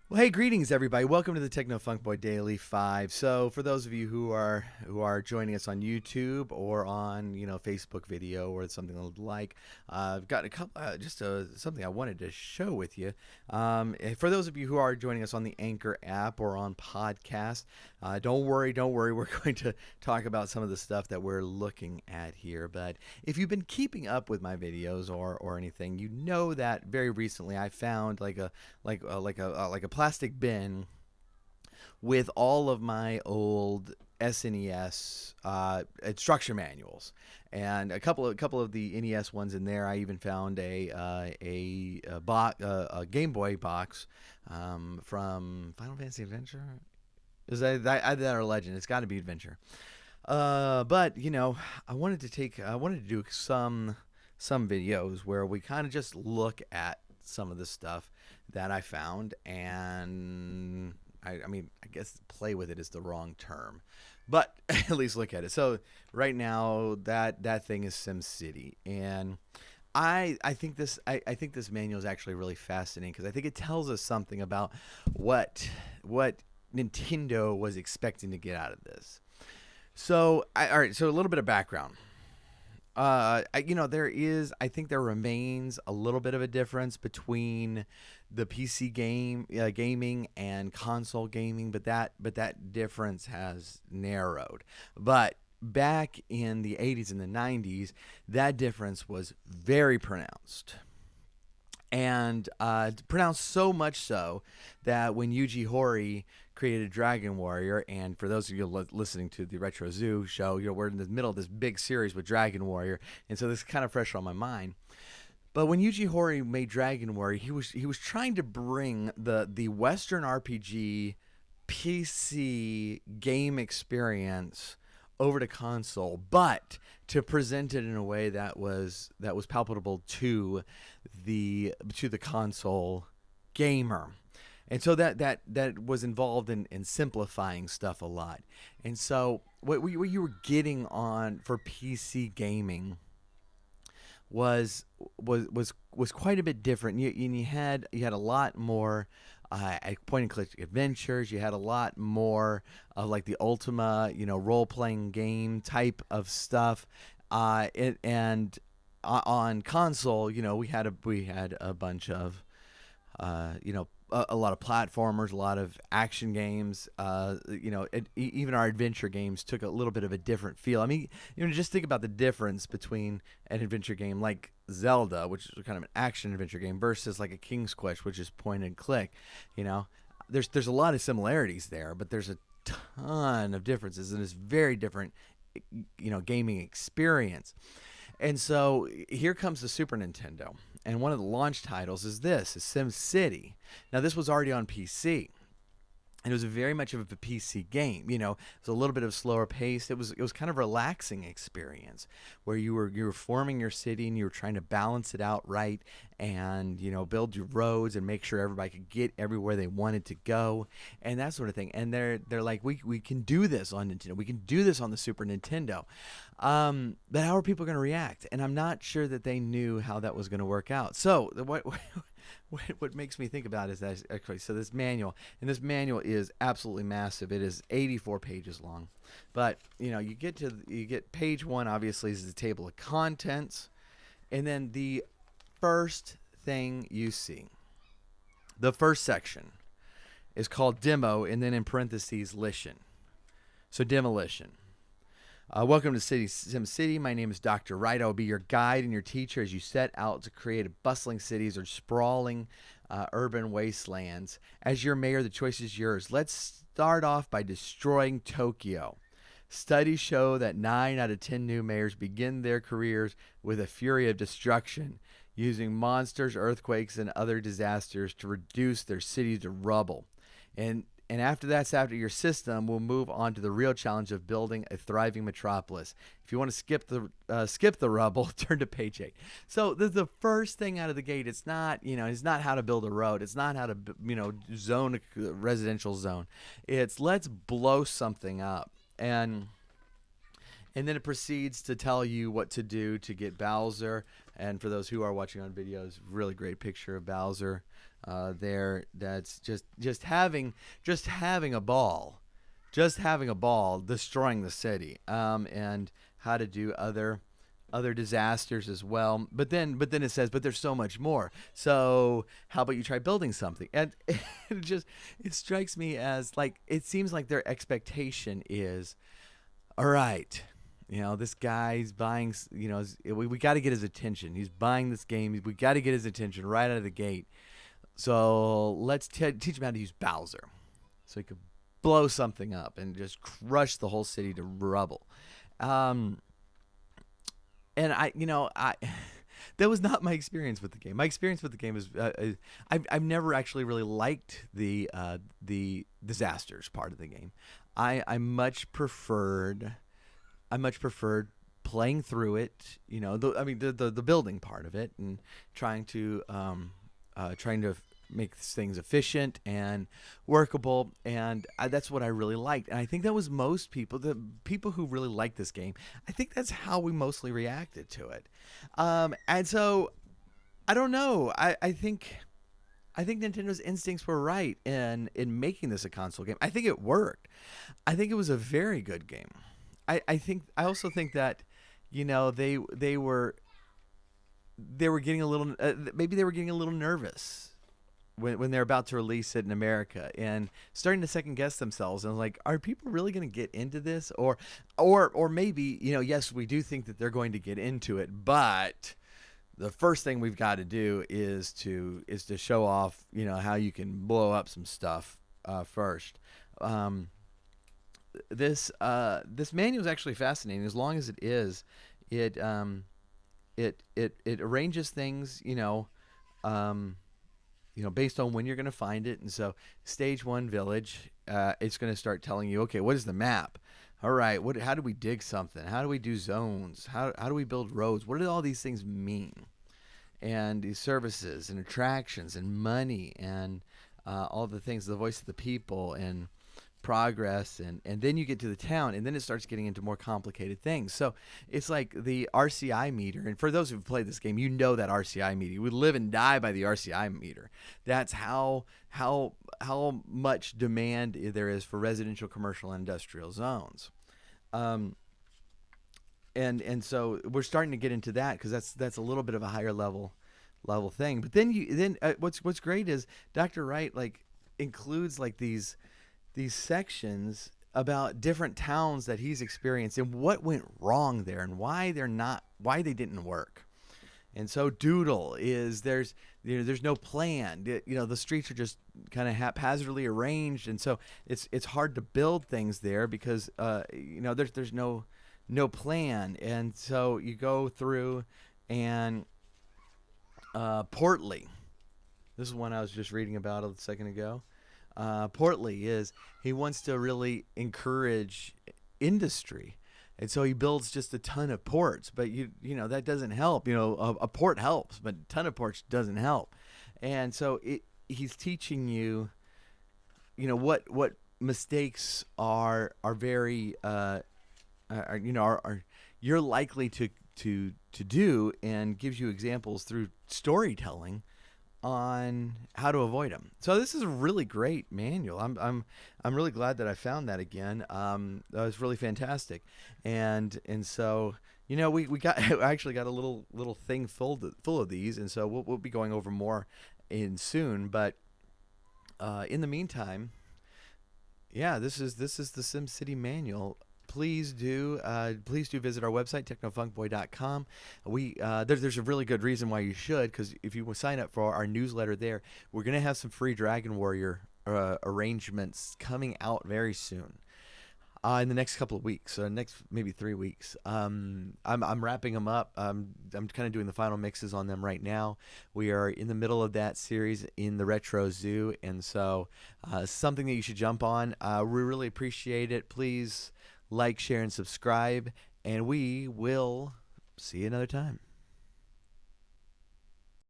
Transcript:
Well, hey, greetings, everybody. Welcome to the Techno Funk Boy Daily 5. So, for those of you who are joining us on YouTube or on Facebook video or something like, I've got a couple something I wanted to show with you. For those of you who are joining us on the Anchor app or on podcast, don't worry. We're going to talk about some of the stuff that we're looking at here. But if you've been keeping up with my videos or anything, you know that very recently I found like a plastic bin with all of my old SNES instruction manuals, and a couple of the NES ones in there. I even found a Game Boy box from Final Fantasy Adventure. Is that or Legend? It's got to be Adventure. But I wanted to do some videos where we kind of just look at some of the stuff that I found, and I guess play with it is the wrong term, but at least look at it. So right now that thing is SimCity, and I think this manual is actually really fascinating because I think it tells us something about what Nintendo was expecting to get out of this. So all right, so a little bit of background. I think there remains a little bit of a difference between the PC gaming and console gaming, but that difference has narrowed. But back in the 80s and the 90s, that difference was very pronounced. And pronounced so much so that when Yuji Horii created Dragon Warrior, and for those of you listening to the Retro Zoo show, we're in the middle of this big series with Dragon Warrior, and so this is kind of fresh on my mind. But when Yuji Horii made Dragon Warrior, he was trying to bring the Western RPG PC game experience over to console, but to present it in a way that was palpable to the console gamer. And so that was involved in simplifying stuff a lot. And so what you were getting on for PC gaming was quite a bit different. You had a lot more point and click adventures. You had a lot more of like the Ultima, role playing game type of stuff. And on console, we had a bunch of a lot of platformers, a lot of action games. Even our adventure games took a little bit of a different feel. I mean, just think about the difference between an adventure game like Zelda, which is kind of an action adventure game, versus like a King's Quest, which is point and click. There's a lot of similarities there, but there's a ton of differences, and it's very different, gaming experience. And so here comes the Super Nintendo, and one of the launch titles is SimCity. Now this was already on PC, and it was very much of a PC game. It was a little bit of slower pace. It was kind of a relaxing experience where you were forming your city and you were trying to balance it out right, and build your roads and make sure everybody could get everywhere they wanted to go, and that sort of thing. And they're like, we can do this on Nintendo. We can do this on the Super Nintendo. But how are people going to react? And I'm not sure that they knew how that was going to work out. So what makes me think about is that actually, so this manual, and this manual is absolutely massive. It is 84 pages long. But you get page one, obviously, is the table of contents, and then the first thing you see, the first section, is called demo, and then in parentheses lition. So demolition. Welcome to SimCity. My name is Dr. Wright. I will be your guide and your teacher as you set out to create bustling cities or sprawling urban wastelands. As your mayor, the choice is yours. Let's start off by destroying Tokyo. Studies show that 9 out of 10 new mayors begin their careers with a fury of destruction, using monsters, earthquakes, and other disasters to reduce their city to rubble. And after your system, we'll move on to the real challenge of building a thriving metropolis. If you want to skip the rubble, turn to page 8. So the first thing out of the gate, it's not how to build a road. It's not how to zone a residential zone. It's let's blow something up. And and then it proceeds to tell you what to do to get Bowser. And for those who are watching on videos, really great picture of Bowser there. That's just having a ball, destroying the city, and how to do other disasters as well. But then it says, but there's so much more. So how about you try building something? And it strikes me as like it seems like their expectation is, all right, this guy's buying. We got to get his attention. He's buying this game. We got to get his attention right out of the gate. So let's teach him how to use Bowser, so he could blow something up and just crush the whole city to rubble. And I that was not my experience with the game. My experience with the game is I've never actually really liked the disasters part of the game. I much preferred playing through it. The building part of it and trying to make things efficient and workable, and that's what I really liked. And I think that was most people, the people who really liked this game. I think that's how we mostly reacted to it. And so I don't know. I think Nintendo's instincts were right in making this a console game. I think it worked. I think it was a very good game. I also think that they were getting a little maybe they were getting a little nervous when they're about to release it in America and starting to second guess themselves and like, are people really going to get into this? Or maybe, yes, we do think that they're going to get into it, but the first thing we've got to do is to show off, how you can blow up some stuff first. This manual is actually fascinating. As long as it is, it arranges things, based on when you're going to find it. And so stage 1 village, it's going to start telling you, okay, what is the map? All right, how do we dig something? How do we do zones? How do we build roads? What do all these things mean? And these services and attractions and money and all the things, the voice of the people and progress, and then you get to the town, and then it starts getting into more complicated things. So it's like the RCI meter, and for those who've played this game, that RCI meter, you would live and die by the RCI meter. That's how much demand there is for residential, commercial, and industrial zones. And so we're starting to get into that because that's a little bit of a higher level thing. But then what's great is Dr. Wright includes these sections about different towns that he's experienced and what went wrong there and why they didn't work. And so Doodle is there's no plan. The streets are just kind of haphazardly arranged, and so it's hard to build things there because there's no plan. And so you go through and Portly. This is one I was just reading about a second ago. Portly is he wants to really encourage industry, and so he builds just a ton of ports. But that doesn't help. A port helps, but a ton of ports doesn't help. And so he's teaching you, what mistakes are very you're likely to do, and gives you examples through storytelling on how to avoid them. So this is a really great manual. I'm really glad that I found that again. That was really fantastic. And so we actually got a little thing full of these, and so we'll be going over more in soon. But in the meantime, this is the SimCity manual. Please do visit our website, technofunkboy.com. There's a really good reason why you should, because if you sign up for our newsletter there, we're going to have some free Dragon Warrior arrangements coming out very soon. In the next couple of weeks, next maybe 3 weeks. I'm wrapping them up. I'm kind of doing the final mixes on them right now. We are in the middle of that series in the Retro Zoo, and so something that you should jump on. We really appreciate it. Please like, share, and subscribe, and we will see you another time.